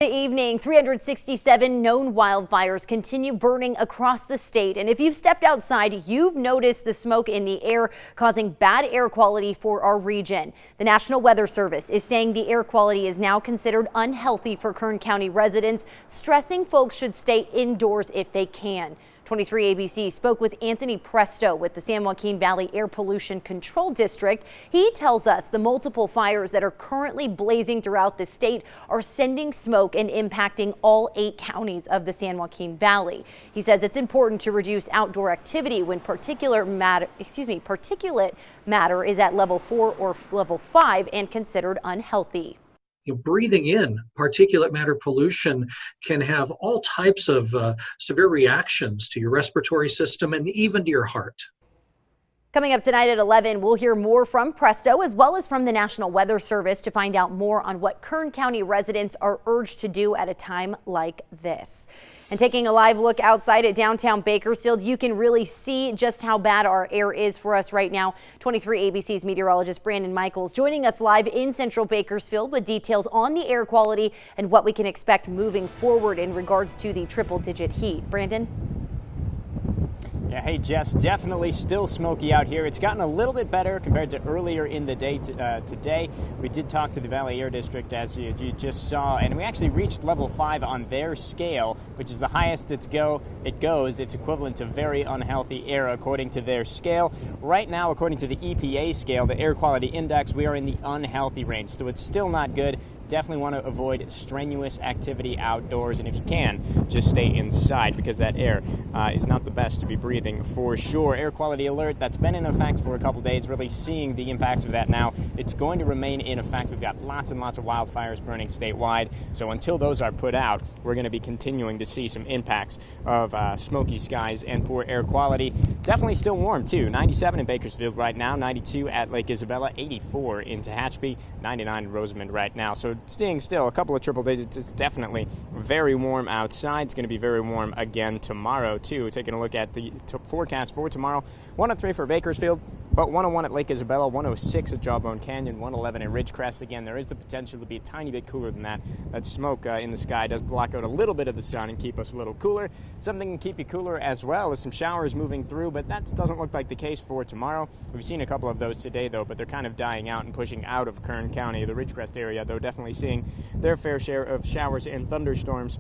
Good evening. 367 known wildfires continue burning across the state. And if you've stepped outside, you've noticed the smoke in the air causing bad air quality for our region. The National Weather Service is saying the air quality is now considered unhealthy for Kern County residents, stressing folks should stay indoors if they can. 23 ABC spoke with Anthony Presto with the San Joaquin Valley Air Pollution Control District. He tells us the multiple fires that are currently blazing throughout the state are sending smoke and impacting all 8 counties of the San Joaquin Valley. He says it's important to reduce outdoor activity when particulate matter is at level 4 or level 5 and considered unhealthy. Breathing in particulate matter pollution can have all types of severe reactions to your respiratory system and even to your heart. Coming up tonight at 11, we'll hear more from Presto as well as from the National Weather Service to find out more on what Kern County residents are urged to do at a time like this. And taking a live look outside at downtown Bakersfield, you can really see just how bad our air is for us right now. 23 ABC's meteorologist Brandon Michaels joining us live in central Bakersfield with details on the air quality and what we can expect moving forward in regards to the triple-digit heat. Brandon? Yeah, hey Jess, definitely still smoky out here. It's gotten a little bit better compared to earlier in the day today. We did talk to the Valley Air District, as you just saw, and we actually reached level 5 on their scale, which is the highest it goes. It's equivalent to very unhealthy air according to their scale. Right now, according to the EPA scale, the air quality index, we are in the unhealthy range, so it's still not good. Definitely want to avoid strenuous activity outdoors, and if you can, just stay inside because that air is not the best to be breathing for sure. Air quality alert that's been in effect for a couple days, really seeing the impacts of that now. It's going to remain in effect. We've got lots and lots of wildfires burning statewide, so until those are put out, we're going to be continuing to see some impacts of smoky skies and poor air quality. Definitely still warm too. 97 in Bakersfield right now, 92 at Lake Isabella, 84 in Tehachapi, 99 in Rosamond right now. So staying still a couple of triple digits. It's definitely very warm outside. It's going to be very warm again tomorrow too. Taking a look at the forecast for tomorrow, 103 for Bakersfield, but 101 at Lake Isabella, 106 at Jawbone Canyon, 111 at Ridgecrest. Again, there is the potential to be a tiny bit cooler than that. That smoke in the sky does block out a little bit of the sun and keep us a little cooler. Something can keep you cooler as well as some showers moving through, but that doesn't look like the case for tomorrow. We've seen a couple of those today though, but they're kind of dying out and pushing out of Kern County. The Ridgecrest area though definitely seeing their fair share of showers and thunderstorms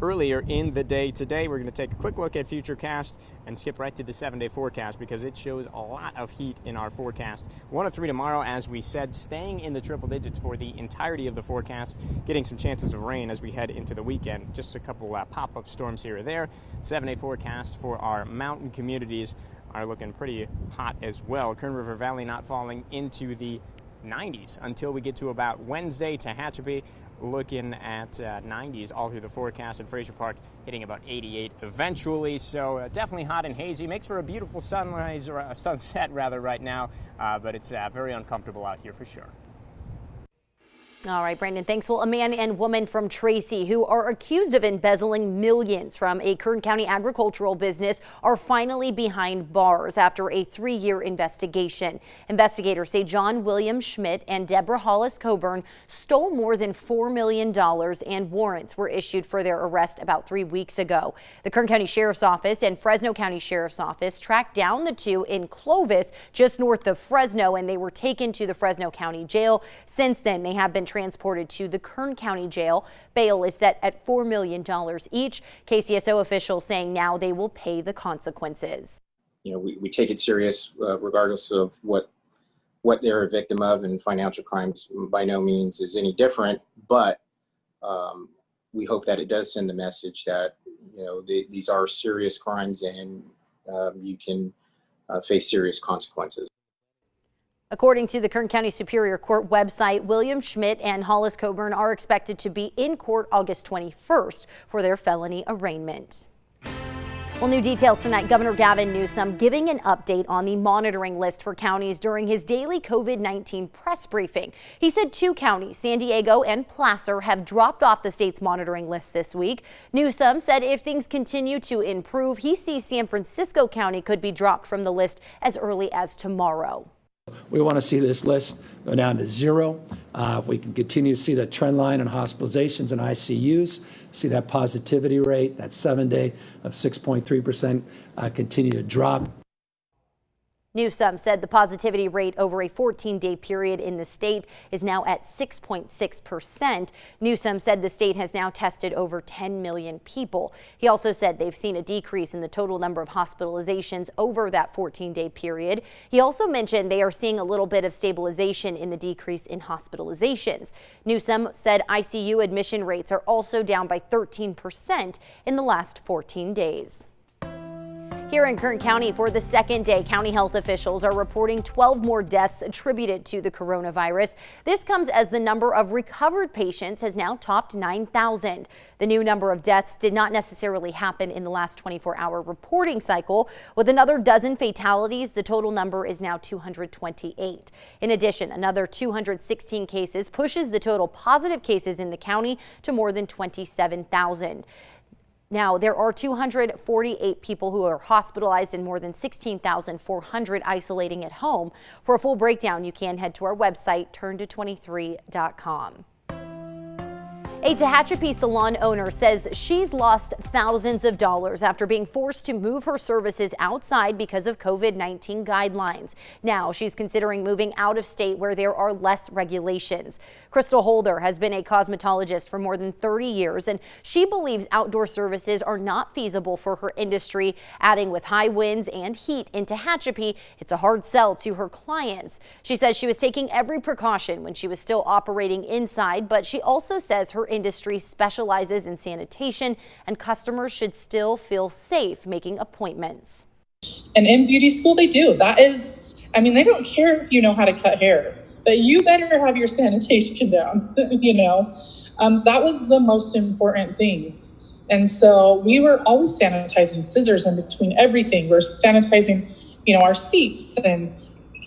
earlier in the day today. We're going to take a quick look at Futurecast and skip right to the 7-day forecast because it shows a lot of heat in our forecast. 103 tomorrow, as we said, staying in the triple digits for the entirety of the forecast, getting some chances of rain as we head into the weekend. Just a couple pop-up storms here or there. 7-day forecast for our mountain communities are looking pretty hot as well. Kern River Valley not falling into the 90s until we get to about Wednesday. Tehachapi looking at 90s all through the forecast, and Fraser Park hitting about 88 eventually. So definitely hot and hazy. Makes for a beautiful sunrise, or a sunset rather, right now, but it's very uncomfortable out here for sure. All right, Brandon, thanks. Well, a man and woman from Tracy who are accused of embezzling millions from a Kern County agricultural business are finally behind bars after a 3-year investigation. Investigators say John William Schmidt and Deborah Hollis Coburn stole more than $4 million, and warrants were issued for their arrest about 3 weeks ago. The Kern County Sheriff's Office and Fresno County Sheriff's Office tracked down the two in Clovis, just north of Fresno, and they were taken to the Fresno County Jail. Since then, they have been transported to the Kern County Jail. Bail is set at $4 million each. KCSO officials saying now they will pay the consequences. You know, we take it serious regardless of what they're a victim of, and financial crimes by no means is any different, but we hope that it does send a message that, you know, these are serious crimes and you can face serious consequences. According to the Kern County Superior Court website, William Schmidt and Hollis Coburn are expected to be in court August 21st for their felony arraignment. Well, new details tonight. Governor Gavin Newsom giving an update on the monitoring list for counties during his daily COVID-19 press briefing. He said 2 counties, San Diego and Placer, have dropped off the state's monitoring list this week. Newsom said if things continue to improve, he sees San Francisco County could be dropped from the list as early as tomorrow. We want to see this list go down to 0. If we can continue to see the trend line in hospitalizations and ICUs, see that positivity rate, that 7-day of 6.3% continue to drop. Newsom said the positivity rate over a 14-day period in the state is now at 6.6%. Newsom said the state has now tested over 10 million people. He also said they've seen a decrease in the total number of hospitalizations over that 14-day period. He also mentioned they are seeing a little bit of stabilization in the decrease in hospitalizations. Newsom said ICU admission rates are also down by 13% in the last 14 days. Here in Kern County, for the second day, county health officials are reporting 12 more deaths attributed to the coronavirus. This comes as the number of recovered patients has now topped 9,000. The new number of deaths did not necessarily happen in the last 24-hour reporting cycle. With another dozen fatalities, the total number is now 228. In addition, another 216 cases pushes the total positive cases in the county to more than 27,000. Now, there are 248 people who are hospitalized and more than 16,400 isolating at home. For a full breakdown, you can head to our website, turnto23.com. A Tehachapi salon owner says she's lost thousands of dollars after being forced to move her services outside because of COVID-19 guidelines. Now she's considering moving out of state where there are less regulations. Crystal Holder has been a cosmetologist for more than 30 years, and she believes outdoor services are not feasible for her industry. Adding with high winds and heat in Tehachapi, it's a hard sell to her clients. She says she was taking every precaution when she was still operating inside, but she also says her industry specializes in sanitation and customers should still feel safe making appointments. And in beauty school, they do. That is, I mean, they don't care if you know how to cut hair, but you better have your sanitation down, That was the most important thing. And so we were always sanitizing scissors in between everything. We're sanitizing, our seats. And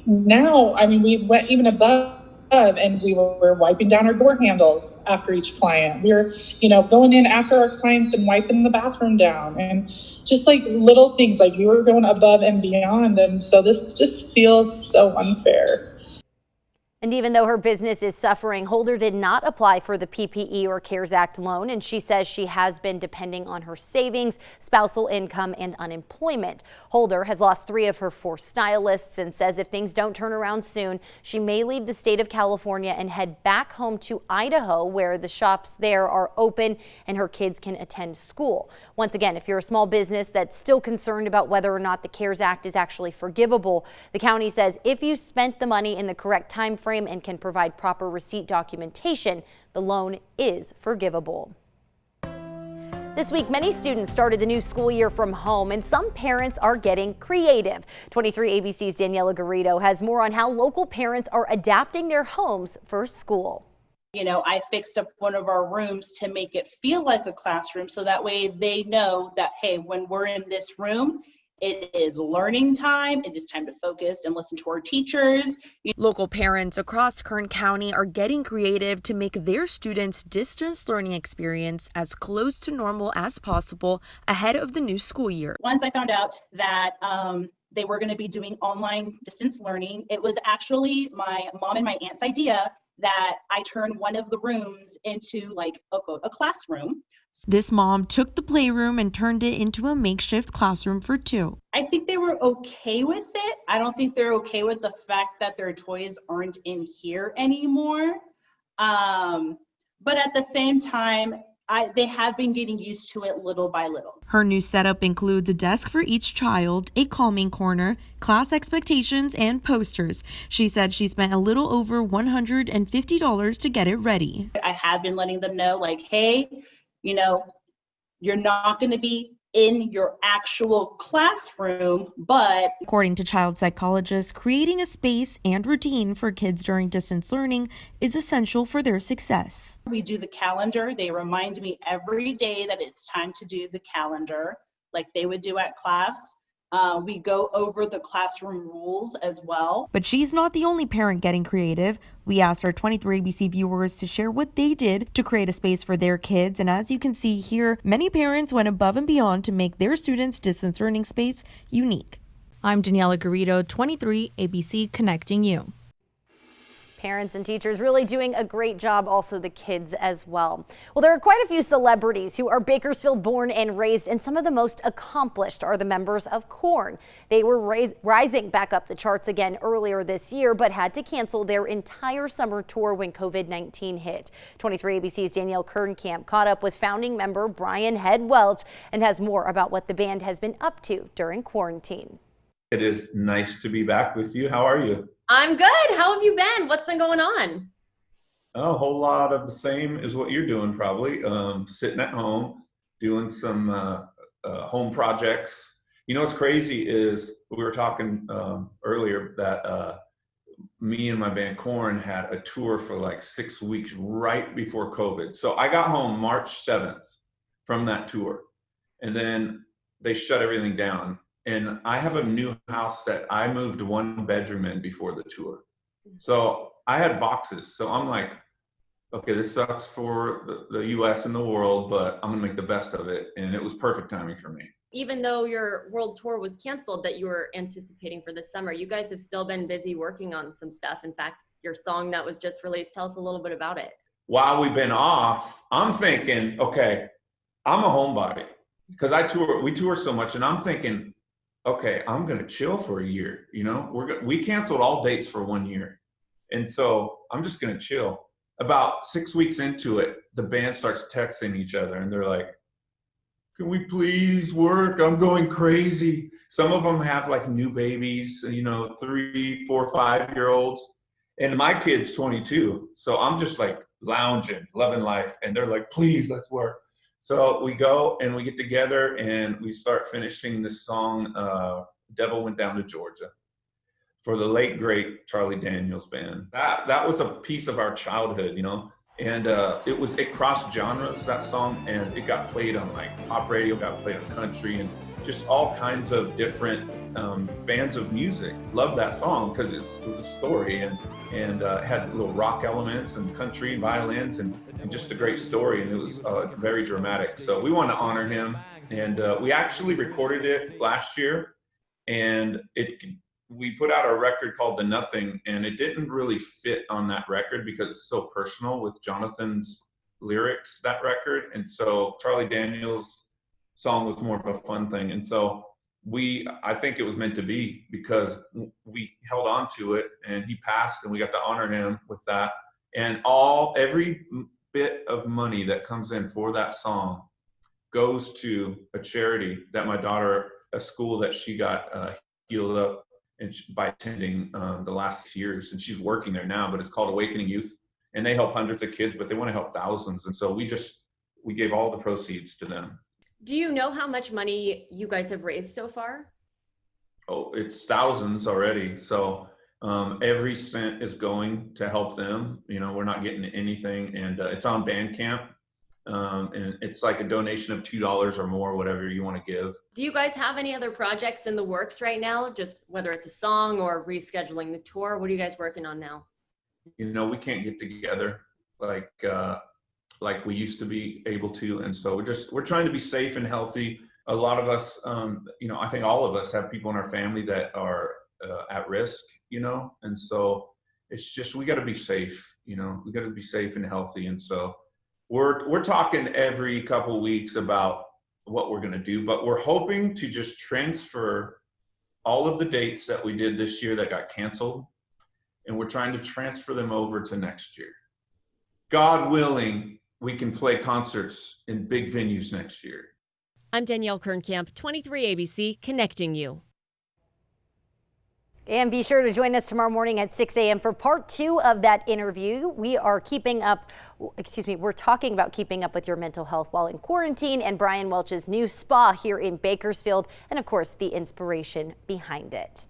now, I mean, we went even above and we were wiping down our door handles after each client. We were, going in after our clients and wiping the bathroom down, and just like little things, like we were going above and beyond. And so this just feels so unfair. And even though her business is suffering, Holder did not apply for the PPE or CARES Act loan, and she says she has been depending on her savings, spousal income, and unemployment. Holder has lost 3 of her 4 stylists and says if things don't turn around soon, she may leave the state of California and head back home to Idaho, where the shops there are open and her kids can attend school. Once again, if you're a small business that's still concerned about whether or not the CARES Act is actually forgivable, the county says if you spent the money in the correct time frame and can provide proper receipt documentation, the loan is forgivable. This week, many students started the new school year from home, and some parents are getting creative. 23 ABC's Daniela Garrido has more on how local parents are adapting their homes for school. I fixed up one of our rooms to make it feel like a classroom, so that way they know that, hey, when we're in this room, it is learning time. It is time to focus and listen to our teachers. Local parents across Kern County are getting creative to make their students' distance learning experience as close to normal as possible ahead of the new school year. Once I found out that they were going to be doing online distance learning, it was actually my mom and my aunt's idea that I turn one of the rooms into like a classroom. This mom took the playroom and turned it into a makeshift classroom for 2. I think they were okay with it. I don't think they're okay with the fact that their toys aren't in here anymore. But at the same time, they have been getting used to it little by little. Her new setup includes a desk for each child, a calming corner, class expectations, and posters. She said she spent a little over $150 to get it ready. I have been letting them know, like, hey, you're not going to be in your actual classroom, but according to child psychologists, creating a space and routine for kids during distance learning is essential for their success. We do the calendar. They remind me every day that it's time to do the calendar like they would do at class. We go over the classroom rules as well. But she's not the only parent getting creative. We asked our 23 ABC viewers to share what they did to create a space for their kids. And as you can see here, many parents went above and beyond to make their students' distance learning space unique. I'm Daniela Garrido, 23 ABC Connecting You. Parents and teachers really doing a great job, also the kids as well. Well, there are quite a few celebrities who are Bakersfield born and raised, and some of the most accomplished are the members of Korn. They were rising back up the charts again earlier this year, but had to cancel their entire summer tour when COVID-19 hit. 23 ABC's Danielle Kernkamp caught up with founding member Brian Head Welch and has more about what the band has been up to during quarantine. It is nice to be back with you. How are you? I'm good. How have you been? What's been going on? A whole lot of the same as what you're doing, probably. Sitting at home, doing some home projects. You know what's crazy is we were talking earlier that me and my band Korn had a tour for like 6 weeks right before COVID. So I got home March 7th from that tour, and then they shut everything down. And I have a new house that I moved 1 bedroom in before the tour. So I had boxes. So I'm like, okay, this sucks for the US and the world, but I'm gonna make the best of it. And it was perfect timing for me. Even though your world tour was canceled that you were anticipating for this summer, you guys have still been busy working on some stuff. In fact, your song that was just released, tell us a little bit about it. While we've been off, I'm thinking, okay, I'm a homebody because we tour so much, and I'm thinking, okay, I'm gonna chill for a year. You know, we canceled all dates for 1 year, and so I'm just gonna chill. About 6 weeks into it, the band starts texting each other, and they're like, "Can we please work? I'm going crazy." Some of them have like new babies, you know, 3, 4, 5-year-olds, and my kid's 22, so I'm just like lounging, loving life, and they're like, "Please, let's work." So we go and we get together and we start finishing this song, Devil Went Down to Georgia, for the late, great Charlie Daniels Band. That was a piece of our childhood, you know, and it crossed genres, that song, and it got played on like pop radio, got played on country, and just all kinds of different fans of music loved that song because it was a story, and had little rock elements and country violins and just a great story, and it was very dramatic. So we want to honor him, and we actually recorded it last year, and we put out a record called The Nothing, and it didn't really fit on that record because it's so personal with Jonathan's lyrics, that record, and so Charlie Daniels' song was more of a fun thing, and so I think it was meant to be because we held on to it, and he passed, and we got to honor him with that. And every bit of money that comes in for that song goes to a charity that my daughter, a school that she got healed up by attending the last years, and she's working there now, but it's called Awakening Youth, and they help hundreds of kids, but they want to help thousands, and so we gave all the proceeds to them. Do you know how much money you guys have raised so far? Oh, it's thousands already. So every cent is going to help them. You know, we're not getting anything, and it's on Bandcamp, and it's like a donation of $2 or more, whatever you want to give. Do you guys have any other projects in the works right now? Just whether it's a song or rescheduling the tour, what are you guys working on now? You know, we can't get together like we used to be able to, and so we're trying to be safe and healthy. A lot of us, you know, I think all of us have people in our family that are at risk, you know, and so it's just we got to be safe, you know, we got to be safe and healthy, and so we're talking every couple of weeks about what we're going to do, but we're hoping to just transfer all of the dates that we did this year that got canceled, and we're trying to transfer them over to next year. God willing, we can play concerts in big venues next year. I'm Danielle Kernkamp, 23 ABC, Connecting You. And be sure to join us tomorrow morning at 6 a.m. for part 2 of that interview. We're talking about keeping up with your mental health while in quarantine, and Brian Welch's new spa here in Bakersfield, and of course the inspiration behind it.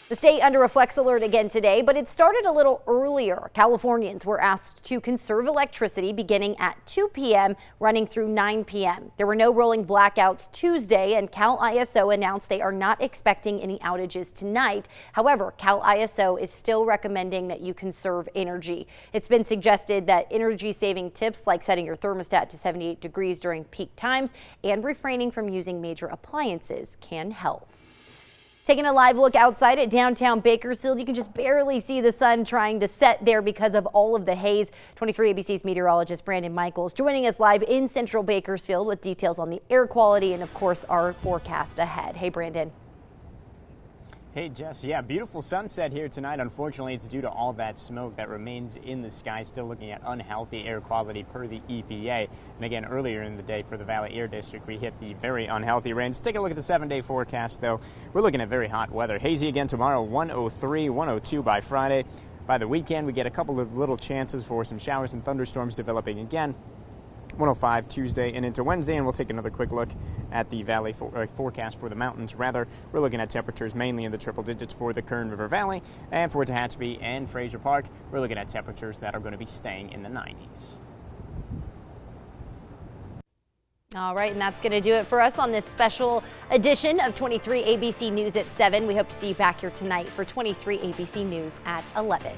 The state under a flex alert again today, but it started a little earlier. Californians were asked to conserve electricity beginning at 2 p.m. running through 9 p.m. There were no rolling blackouts Tuesday, and Cal ISO announced they are not expecting any outages tonight. However, Cal ISO is still recommending that you conserve energy. It's been suggested that energy-saving tips like setting your thermostat to 78 degrees during peak times and refraining from using major appliances can help. Taking a live look outside at downtown Bakersfield, you can just barely see the sun trying to set there because of all of the haze. 23 ABC's meteorologist Brandon Michaels joining us live in central Bakersfield with details on the air quality and, of course, our forecast ahead. Hey, Brandon. Hey, Jess. Yeah, beautiful sunset here tonight. Unfortunately, it's due to all that smoke that remains in the sky. Still looking at unhealthy air quality per the EPA. And again, earlier in the day for the Valley Air District, we hit the very unhealthy range. Take a look at the 7-day forecast, though. We're looking at very hot weather. Hazy again tomorrow, 103, 102 by Friday. By the weekend, we get a couple of little chances for some showers and thunderstorms developing again. 105 Tuesday and into Wednesday, and we'll take another quick look at the valley forecast for the mountains. Rather, we're looking at temperatures mainly in the triple digits for the Kern River Valley, and for Tehachapi and Fraser Park, we're looking at temperatures that are going to be staying in the 90s. All right, and that's going to do it for us on this special edition of 23 ABC News at 7. We hope to see you back here tonight for 23 ABC News at 11.